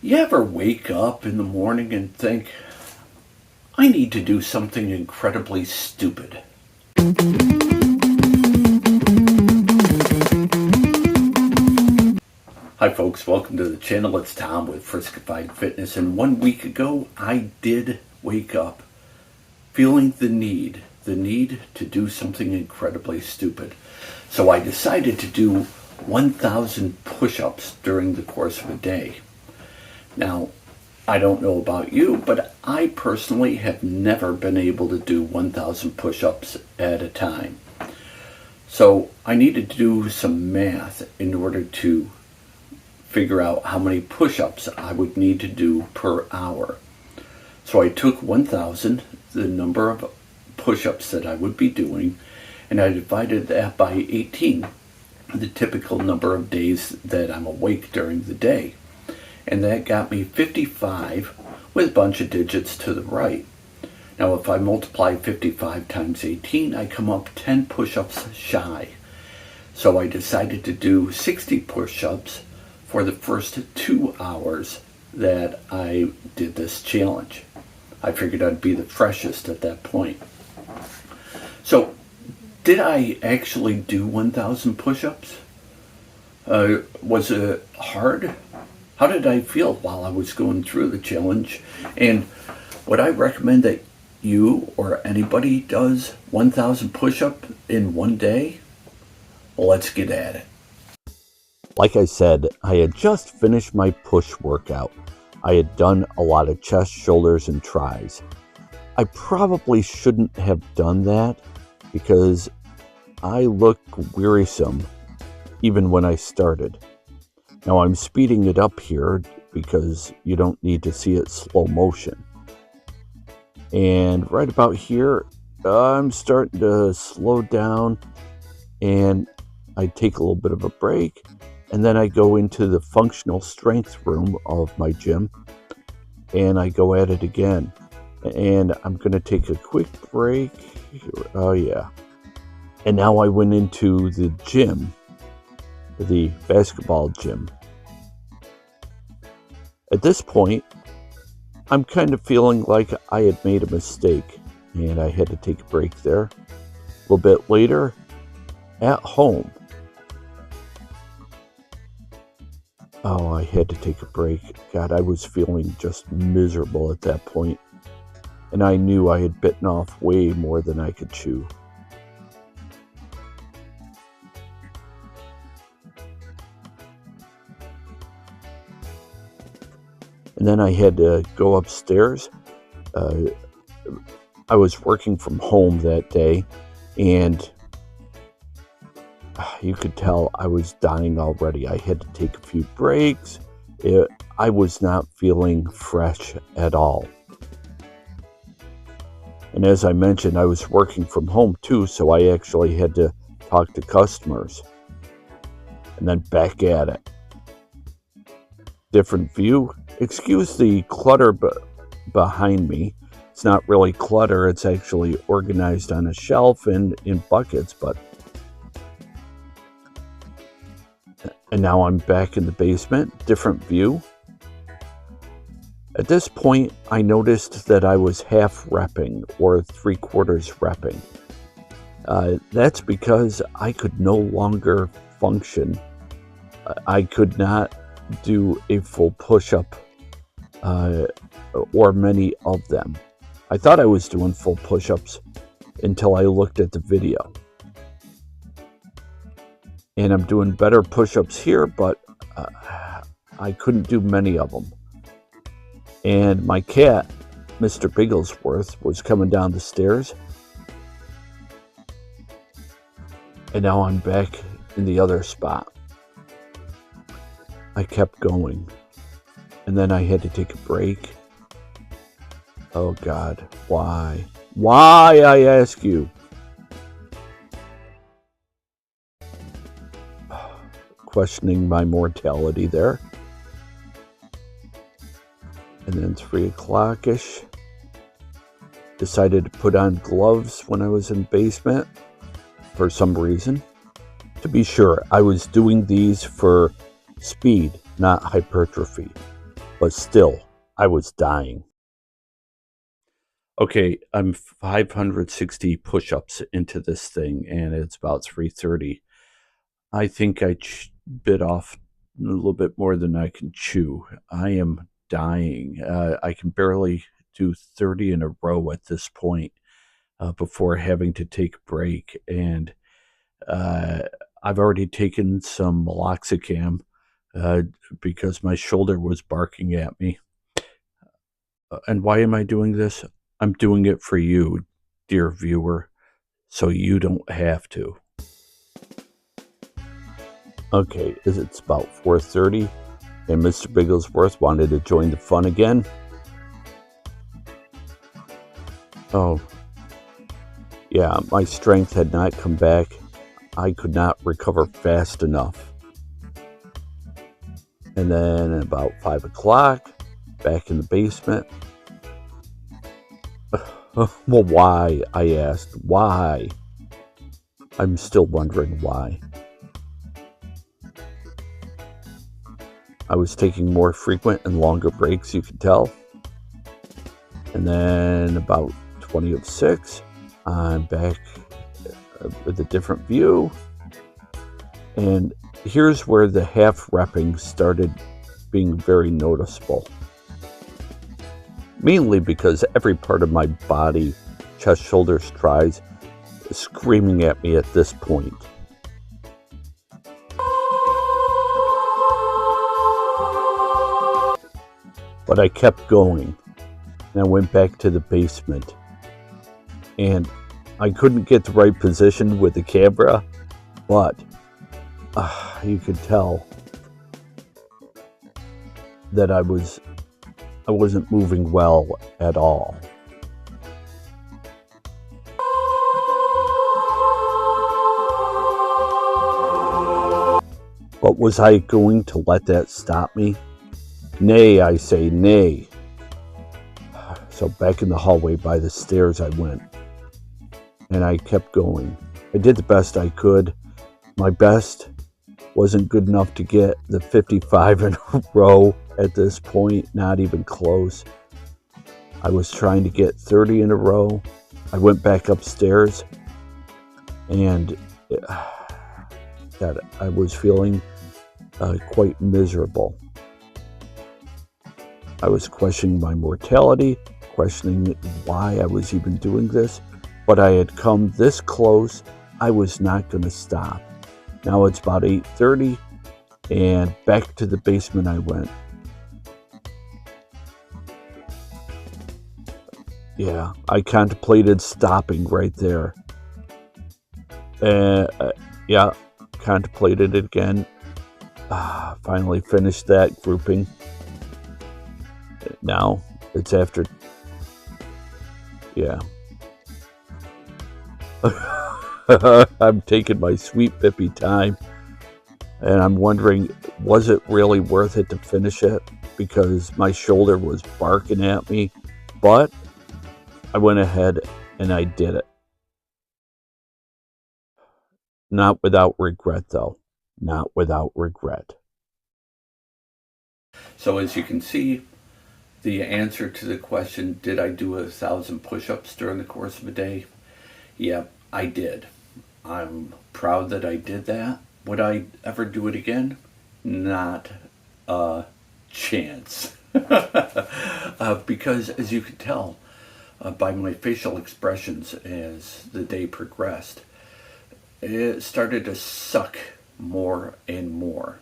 You ever wake up in the morning and think, I need to do something incredibly stupid? Hi folks, welcome to the channel. It's Tom with Friskified Fitness, and 1 week ago I did wake up feeling the need to do something incredibly stupid. So I decided to do 1,000 push-ups during the course of a day. Now, I don't know about you, but I personally have never been able to do 1,000 push-ups at a time. So I needed to do some math in order to figure out how many push-ups I would need to do per hour. So I took 1,000, the number of push-ups that I would be doing, and I divided that by 18, the typical number of days that I'm awake during the day. And that got me 55 with a bunch of digits to the right. Now if I multiply 55 times 18, I come up 10 push-ups shy. So I decided to do 60 push-ups for the first 2 hours that I did this challenge. I figured I'd be the freshest at that point. So did I actually do 1,000 push-ups? Was it hard? How did I feel while I was going through the challenge? And would I recommend that you or anybody does 1,000 push-ups in one day? Well, let's get at it. Like I said, I had just finished my push workout. I had done a lot of chest, shoulders, and tries. I probably shouldn't have done that because I looked wearisome even when I started. Now I'm speeding it up here because you don't need to see it slow motion. And right about here, I'm starting to slow down and I take a little bit of a break. And then I go into the functional strength room of my gym and I go at it again. And I'm going to take a quick break. Oh yeah. And now I went into the gym, the basketball gym. At this point, I'm kind of feeling like I had made a mistake and I had to take a break there. A little bit later, at home, I had to take a break. God, I was feeling just miserable at that point, and I knew I had bitten off way more than I could chew. And then I had to go upstairs. I was working from home that day, and you could tell I was dying already. I had to take a few breaks. I was not feeling fresh at all. And as I mentioned, I was working from home too, so I actually had to talk to customers. And then back at it. Different view. Excuse the clutter behind me. It's not really clutter, it's actually organized on a shelf and in buckets, but... And now I'm back in the basement, different view. At this point, I noticed that I was half repping, or 3/4 repping. That's because I could no longer function. I could not do a full push-up or many of them. I thought I was doing full push-ups until I looked at the video. And I'm doing better push-ups here, but I couldn't do many of them. And my cat, Mr. Bigglesworth, was coming down the stairs. And now I'm back in the other spot. I kept going. And then I had to take a break. Oh God, why? Why, I ask you? Questioning my mortality there. And then 3 o'clock-ish, decided to put on gloves when I was in the basement for some reason. To be sure, I was doing these for speed, not hypertrophy. but still, I was dying. Okay, I'm 560 push-ups into this thing, and it's about 3:30. I think I bit off a little bit more than I can chew. I am dying. I can barely do 30 in a row at this point before having to take a break. And uh, I've already taken some meloxicam uh, because my shoulder was barking at me. And why am I doing this? I'm doing it for you, dear viewer, so you don't have to. Okay, it's about 4:30, and Mr. Bigglesworth wanted to join the fun again. Oh, yeah, my strength had not come back. I could not recover fast enough. And then about 5 o'clock, back in the basement. Well, why? I asked. Why? I'm still wondering why. I was taking more frequent and longer breaks, you can tell. And then about 20 of 6, I'm back with a different view. And here's where the half repping started being very noticeable. Mainly because every part of my body, chest, shoulders, thighs, is screaming at me at this point. But I kept going, and I went back to the basement. And I couldn't get the right position with the camera, but you could tell that I wasn't moving well at all. But was I going to let that stop me? Nay, I say, nay. So back in the hallway by the stairs I went, and I kept going. I did the best I could. My best wasn't good enough to get the 55 in a row at this point, not even close. I was trying to get 30 in a row. I went back upstairs, and I was feeling quite miserable. I was questioning my mortality, questioning why I was even doing this, but I had come this close. I was not going to stop. Now it's about 8:30, and back to the basement I went. Yeah, I contemplated stopping right there. Yeah, contemplated it again. Finally finished that grouping. Now it's after. Yeah. I'm taking my sweet pippy time, and I'm wondering, was it really worth it to finish it? Because my shoulder was barking at me, but I went ahead and I did it. Not without regret, though. Not without regret. So as you can see, the answer to the question, did I do 1,000 push-ups during the course of a day? Yep, I did. I'm proud that I did that. Would I ever do it again? Not a chance. Because as you could tell by my facial expressions as the day progressed, it started to suck more and more.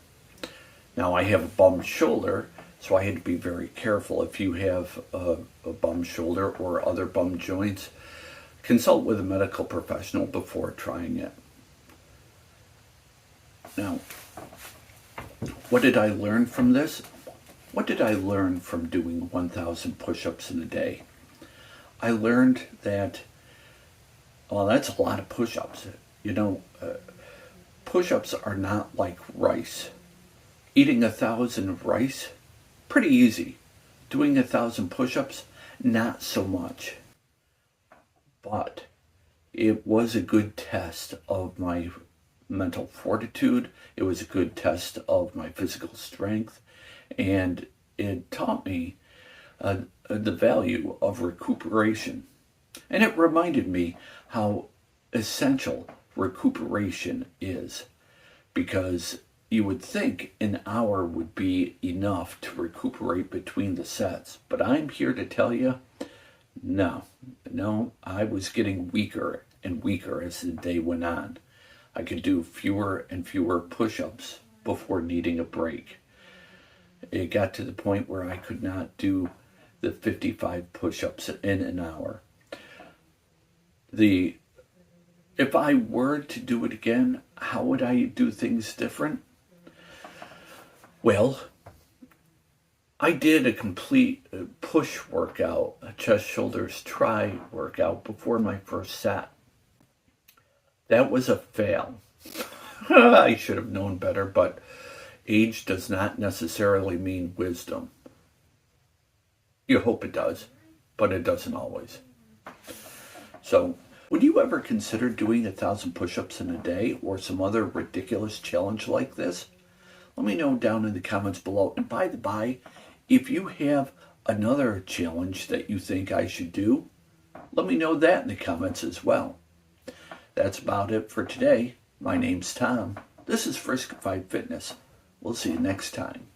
Now I have a bum shoulder, so I had to be very careful. If you have a bum shoulder or other bum joints, consult with a medical professional before trying it. Now, what did I learn from this? What did I learn from doing 1,000 push-ups in a day? I learned that, well, that's a lot of push-ups. You know, push-ups are not like rice. Eating 1,000 of rice, pretty easy. Doing 1,000 push-ups, not so much. But it was a good test of my mental fortitude. It was a good test of my physical strength. And it taught me the value of recuperation. And it reminded me how essential recuperation is, because you would think an hour would be enough to recuperate between the sets. But I'm here to tell you, no, I was getting weaker and weaker as the day went on. I could do fewer and fewer push-ups before needing a break. It got to the point where I could not do the 55 push-ups in an hour. If I were to do it again, how would I do things different? Well, I did a complete push workout, a chest, shoulders, tri workout before my first set. That was a fail. I should have known better, but age does not necessarily mean wisdom. You hope it does, but it doesn't always. So, would you ever consider doing 1,000 push-ups in a day or some other ridiculous challenge like this? Let me know down in the comments below. And by the by, if you have another challenge that you think I should do, let me know that in the comments as well. That's about it for today. My name's Tom. This is Friskified Fitness. We'll see you next time.